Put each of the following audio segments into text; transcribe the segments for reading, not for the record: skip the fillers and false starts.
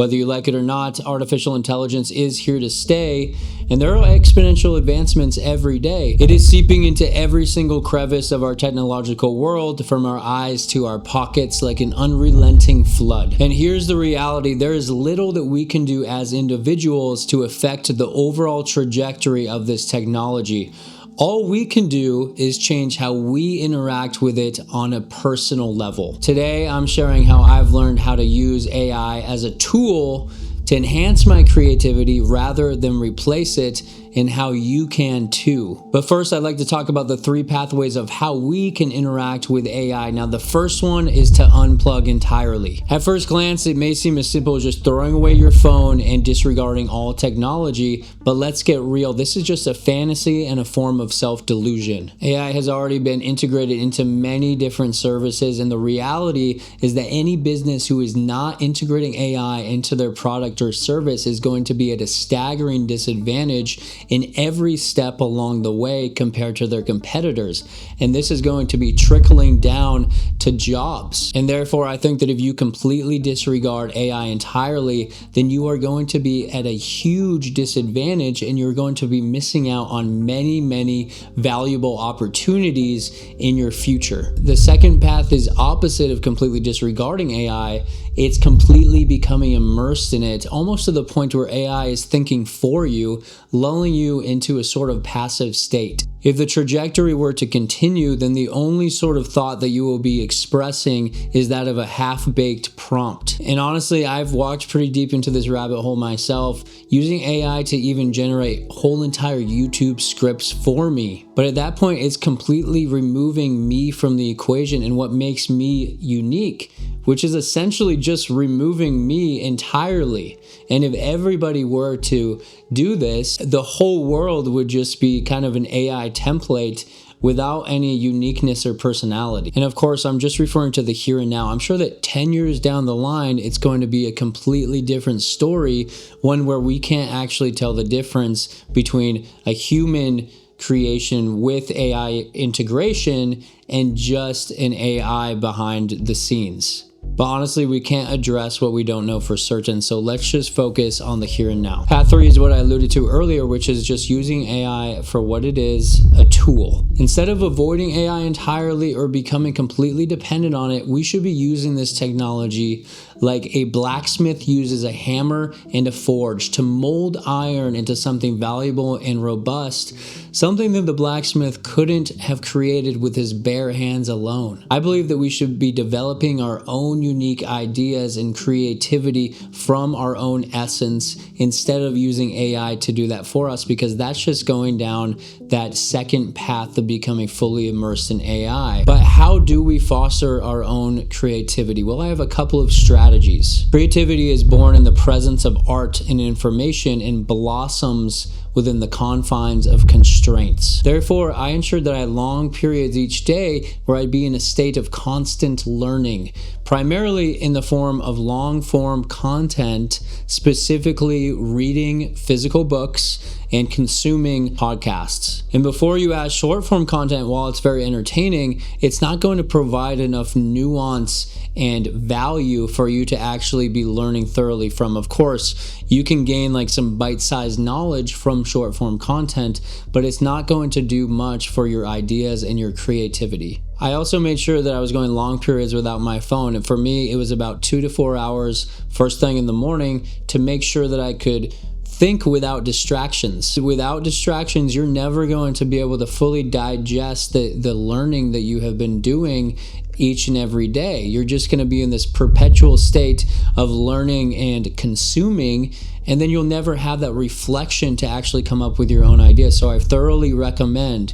Whether you like it or not, artificial intelligence is here to stay, and there are exponential advancements every day. It is seeping into every single crevice of our technological world, from our eyes to our pockets, like an unrelenting flood. And here's the reality: there is little that we can do as individuals to affect the overall trajectory of this technology. All we can do is change how we interact with it on a personal level. Today, I'm sharing how I've learned how to use AI as a tool to enhance my creativity rather than replace it, and how you can too. But first, I'd like to talk about the 3 pathways of how we can interact with AI. Now, the first one is to unplug entirely. At first glance, it may seem as simple as just throwing away your phone and disregarding all technology, but let's get real. This is just a fantasy and a form of self-delusion. AI has already been integrated into many different services, and the reality is that any business who is not integrating AI into their product or service is going to be at a staggering disadvantage in every step along the way compared to their competitors. And this is going to be trickling down to jobs. And therefore, I think that if you completely disregard AI entirely, then you are going to be at a huge disadvantage, and you're going to be missing out on many valuable opportunities in your future. The second path is opposite of completely disregarding AI. It's completely becoming immersed in it, almost to the point where AI is thinking for you, lulling you into a sort of passive state. If the trajectory were to continue, then the only sort of thought that you will be expressing is that of a half-baked prompt. And honestly, I've walked pretty deep into this rabbit hole myself, using AI to even generate whole entire YouTube scripts for me. But at that point, it's completely removing me from the equation and what makes me unique, which is essentially just removing me entirely. And if everybody were to do this, the whole world would just be kind of an AI template without any uniqueness or personality. And of course, I'm just referring to the here and now. I'm sure that 10 years down the line, it's going to be a completely different story, one where we can't actually tell the difference between a human creation with AI integration and just an AI behind the scenes. But honestly, we can't address what we don't know for certain, so let's just focus on the here and now. Path 3 is what I alluded to earlier, which is just using AI for what it is, a tool. Instead of avoiding AI entirely or becoming completely dependent on it, we should be using this technology like a blacksmith uses a hammer and a forge to mold iron into something valuable and robust, something that the blacksmith couldn't have created with his bare hands alone. I believe that we should be developing our own unique ideas and creativity from our own essence instead of using AI to do that for us, because that's just going down that second path of becoming fully immersed in AI. But how do we foster our own creativity? Well, I have a couple of strategies. Creativity is born in the presence of art and information and blossoms within the confines of constraints. Therefore, I ensured that I had long periods each day where I'd be in a state of constant learning, primarily in the form of long-form content, specifically reading physical books and consuming podcasts. And before you add short-form content, while it's very entertaining, it's not going to provide enough nuance and value for you to actually be learning thoroughly from. Of course, you can gain like some bite-sized knowledge from short-form content, but it's not going to do much for your ideas and your creativity. I also made sure that I was going long periods without my phone. And for me, it was about 2 to 4 hours first thing in the morning to make sure that I could think without distractions. Without distractions, you're never going to be able to fully digest the learning that you have been doing each and every day. You're just going to be in this perpetual state of learning and consuming, and then you'll never have that reflection to actually come up with your own ideas. So I thoroughly recommend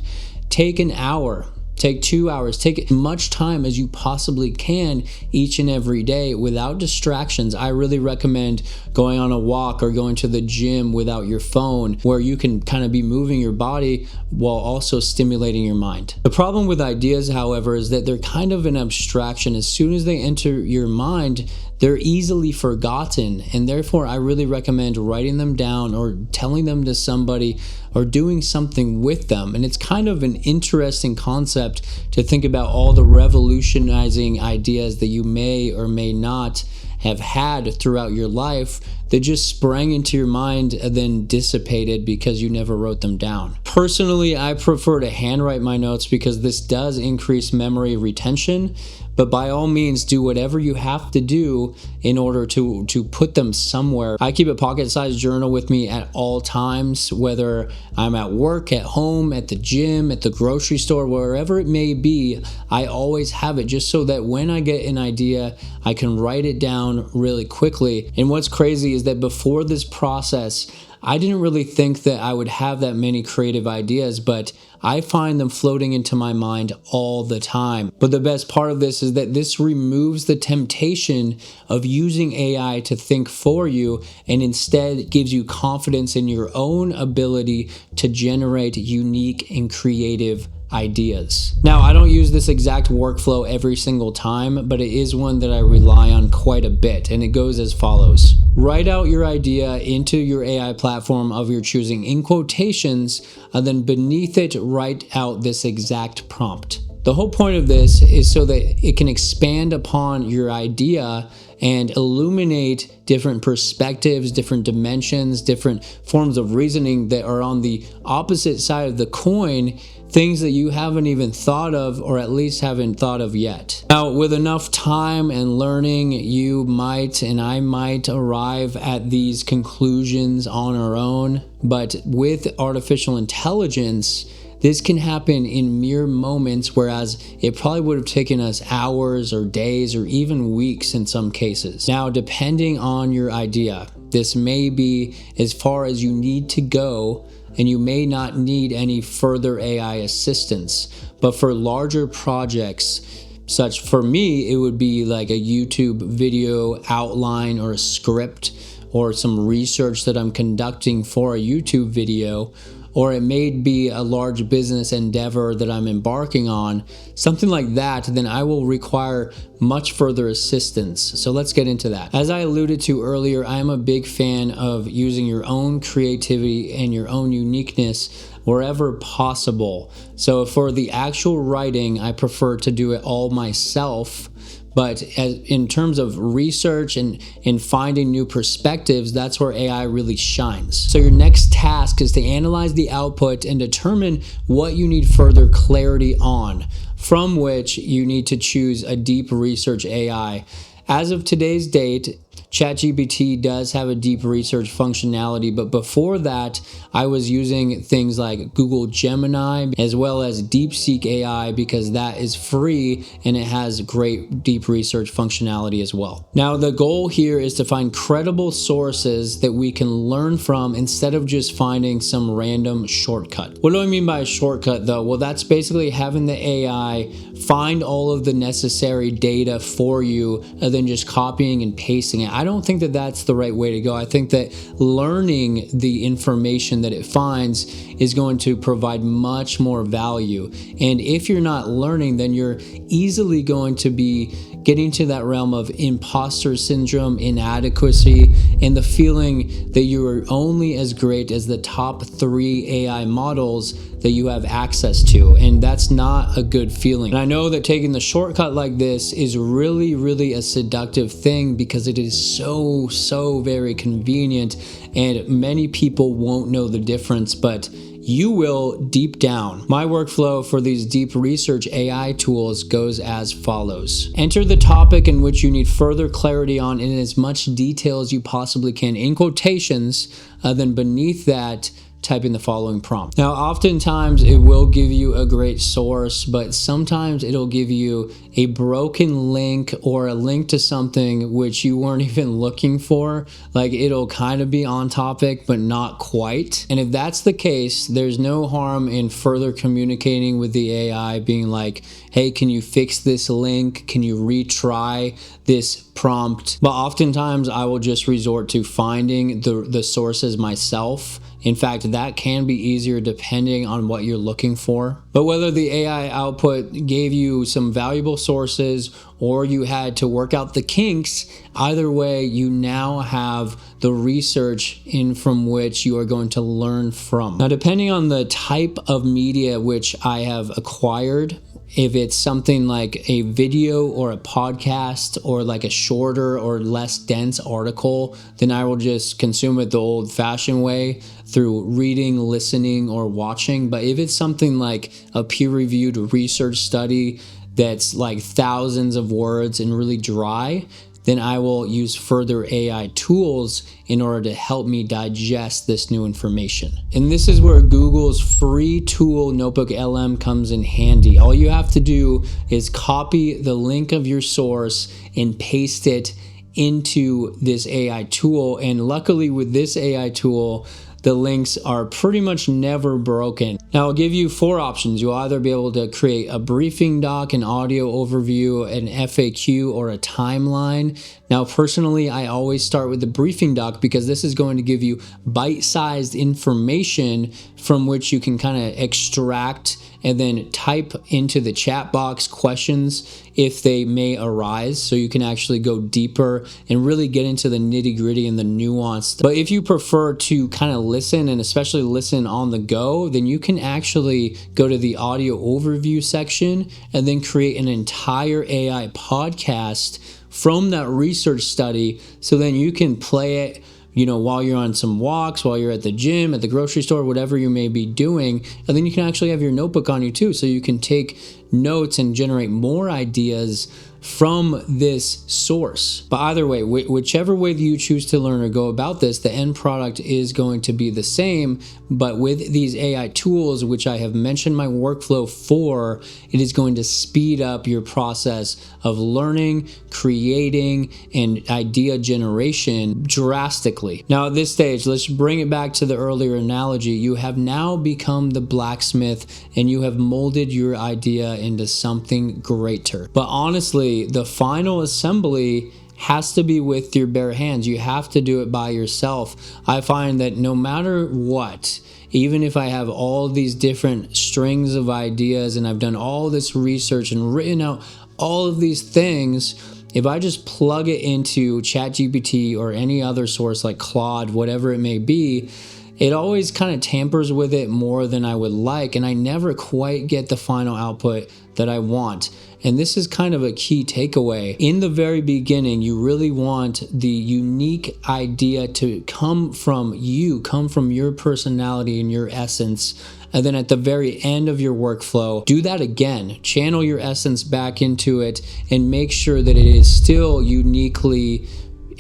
take an hour, take 2 hours, take as much time as you possibly can each and every day without distractions. I really recommend going on a walk or going to the gym without your phone, where you can kind of be moving your body while also stimulating your mind. The problem with ideas, however, is that they're kind of an abstraction. As soon as they enter your mind, they're easily forgotten, and therefore I really recommend writing them down or telling them to somebody or doing something with them. And it's kind of an interesting concept to think about all the revolutionizing ideas that you may or may not have had throughout your life that just sprang into your mind and then dissipated because you never wrote them down. Personally, I prefer to handwrite my notes because this does increase memory retention, but by all means, do whatever you have to do in order to put them somewhere. I keep a pocket-sized journal with me at all times, whether I'm at work, at home, at the gym, at the grocery store, wherever it may be. I always have it just so that when I get an idea, I can write it down really quickly. And what's crazy is that before this process, I didn't really think that I would have that many creative ideas, but I find them floating into my mind all the time. But the best part of this is that this removes the temptation of using AI to think for you, and instead gives you confidence in your own ability to generate unique and creative ideas. Now, I don't use this exact workflow every single time, but it is one that I rely on quite a bit, and it goes as follows. Write out your idea into your AI platform of your choosing in quotations, and then beneath it, write out this exact prompt. The whole point of this is so that it can expand upon your idea and illuminate different perspectives, different dimensions, different forms of reasoning that are on the opposite side of the coin, things that you haven't even thought of, or at least haven't thought of yet. Now, with enough time and learning, you might and I might arrive at these conclusions on our own, but with artificial intelligence, this can happen in mere moments, whereas it probably would have taken us hours or days or even weeks in some cases. Now, depending on your idea, this may be as far as you need to go, and you may not need any further AI assistance. But for larger projects, such for me, it would be like a YouTube video outline or a script or some research that I'm conducting for a YouTube video, or it may be a large business endeavor that I'm embarking on, something like that, then I will require much further assistance. So let's get into that. As I alluded to earlier, I am a big fan of using your own creativity and your own uniqueness wherever possible. So for the actual writing, I prefer to do it all myself. But in terms of research and finding new perspectives, that's where AI really shines. So your next task is to analyze the output and determine what you need further clarity on, from which you need to choose a deep research AI. As of today's date, ChatGPT does have a deep research functionality, but before that, I was using things like Google Gemini as well as DeepSeek AI because that is free and it has great deep research functionality as well. Now, the goal here is to find credible sources that we can learn from instead of just finding some random shortcut. What do I mean by a shortcut though? Well, that's basically having the AI find all of the necessary data for you and then just copying and pasting it. I don't think that that's the right way to go. I think that learning the information that it finds is going to provide much more value. And if you're not learning, then you're easily going to be getting to that realm of imposter syndrome, inadequacy, and the feeling that you are only as great as the top 3 AI models that you have access to. And that's not a good feeling. And I know that taking the shortcut like this is really, really a seductive thing because it is so very convenient and many people won't know the difference, but you will deep down. My workflow for these deep research AI tools goes as follows. Enter the topic in which you need further clarity on in as much detail as you possibly can in quotations, then beneath that, type in the following prompt. Now, oftentimes it will give you a great source, but sometimes it'll give you a broken link or a link to something which you weren't even looking for. Like it'll kind of be on topic, but not quite. And if that's the case, there's no harm in further communicating with the AI, being like, hey, can you fix this link? Can you retry this prompt? But oftentimes I will just resort to finding the sources myself. In fact, that can be easier depending on what you're looking for. But whether the AI output gave you some valuable sources or you had to work out the kinks, either way, you now have the research in from which you are going to learn from. Now, depending on the type of media which I have acquired If it's something like a video or a podcast or like a shorter or less dense article, then I will just consume it the old-fashioned way through reading, listening, or watching. But if it's something like a peer-reviewed research study that's like thousands of words and really dry, then I will use further AI tools in order to help me digest this new information. And this is where Google's free tool Notebook LM comes in handy. All you have to do is copy the link of your source and paste it into this AI tool. And luckily with this AI tool, the links are pretty much never broken. Now I'll give you 4 options. You'll either be able to create a briefing doc, an audio overview, an FAQ, or a timeline. Now personally, I always start with the briefing doc because this is going to give you bite-sized information from which you can kind of extract and then type into the chat box questions if they may arise, so you can actually go deeper and really get into the nitty-gritty and the nuance. But if you prefer to kind of listen, and especially listen on the go, then you can actually go to the audio overview section and then create an entire AI podcast from that research study, so then you can play it, you know, while you're on some walks, while you're at the gym, at the grocery store, whatever you may be doing. And then you can actually have your notebook on you too, so you can take notes and generate more ideas from this source. But either way, whichever way that you choose to learn or go about this, the end product is going to be the same. But with these AI tools, which I have mentioned my workflow for, it is going to speed up your process of learning, creating, and idea generation drastically. Now at this stage, let's bring it back to the earlier analogy. You have now become the blacksmith and you have molded your idea into something greater. But honestly, the final assembly has to be with your bare hands. You have to do it by yourself. I find that no matter what, even if I have all these different strings of ideas and I've done all this research and written out all of these things, if I just plug it into ChatGPT or any other source like Claude, whatever it may be, it always kind of tampers with it more than I would like, and I never quite get the final output that I want. And this is kind of a key takeaway. In the very beginning, you really want the unique idea to come from you, come from your personality and your essence. And then at the very end of your workflow, do that again. Channel your essence back into it and make sure that it is still uniquely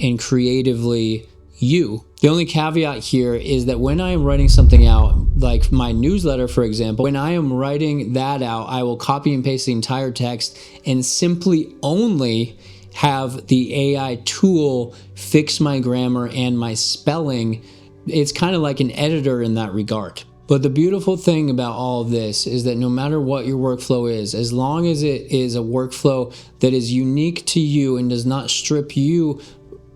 and creatively you. The only caveat here is that when I am writing something out, like my newsletter, for example, when I am writing that out, I will copy and paste the entire text and simply only have the AI tool fix my grammar and my spelling. It's kind of like an editor in that regard. But the beautiful thing about all of this is that no matter what your workflow is, as long as it is a workflow that is unique to you and does not strip you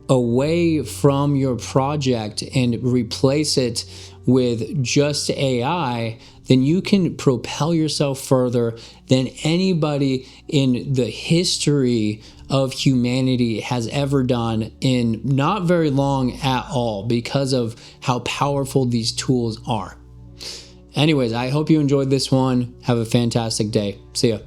away from your project and replace it with just AI, then you can propel yourself further than anybody in the history of humanity has ever done in not very long at all, because of how powerful these tools are. Anyways, I hope you enjoyed this one. Have a fantastic day. See ya.